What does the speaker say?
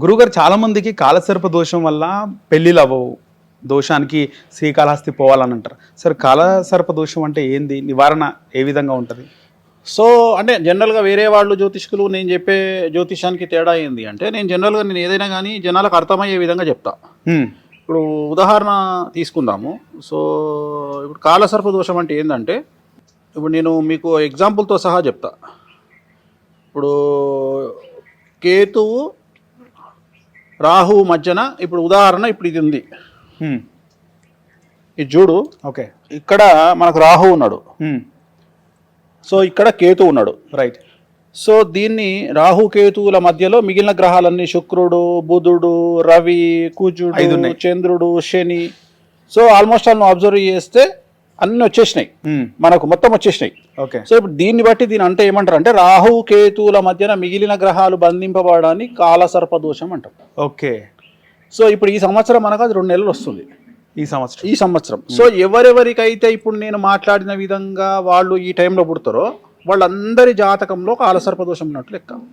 గురుగారు చాలా మందికి కాలసర్ప దోషం వల్ల పెళ్ళిళ్ళు అవ్వవు, దోషానికి శ్రీకాళహస్తి పోవాలని అంటారు. సరే కాలసర్ప దోషం అంటే ఏంది, నివారణ ఏ విధంగా ఉంటుంది? సో అంటే జనరల్గా వేరే వాళ్ళు జ్యోతిష్కులు నేను చెప్పే జ్యోతిషానికి తేడా ఏంది అంటే, నేను జనరల్గా నేను ఏదైనా కానీ జనాలకు అర్థమయ్యే విధంగా చెప్తా. ఇప్పుడు ఉదాహరణ తీసుకుందాము. సో ఇప్పుడు కాలసర్ప దోషం అంటే ఏంటంటే, ఇప్పుడు నేను మీకు ఎగ్జాంపుల్తో సహా చెప్తా. ఇప్పుడు కేతువు రాహువు మధ్యన, ఇప్పుడు ఉదాహరణ ఇప్పుడు ఇది ఉంది, ఇది చూడు. ఓకే, ఇక్కడ మనకు రాహు ఉన్నాడు, సో ఇక్కడ కేతు ఉన్నాడు, రైట్. సో దీన్ని రాహు కేతువుల మధ్యలో మిగిలిన గ్రహాలన్నీ శుక్రుడు, బుధుడు, రవి, కుజుడు, చంద్రుడు, శని, సో ఆల్మోస్ట్ ఆల్ అబ్జర్వ్ చేస్తే అన్ని వచ్చేసినాయి, మనకు మొత్తం వచ్చేసినాయి. ఓకే, సో ఇప్పుడు దీన్ని బట్టి దీని అంటే ఏమంటారు అంటే, రాహు కేతువుల మధ్యన మిగిలిన గ్రహాలు బంధింపబడడాన్ని కాలసర్ప దోషం అంటాం. ఓకే. సో ఇప్పుడు ఈ సంవత్సరం మనకు అది 2 నెలలు వస్తుంది, ఈ సంవత్సరం. సో ఎవరెవరికైతే ఇప్పుడు నేను మాట్లాడిన విధంగా వాళ్ళు ఈ టైంలో పుడతారో వాళ్ళందరి జాతకంలో కాలసర్ప దోషం ఉన్నట్లు లెక్క.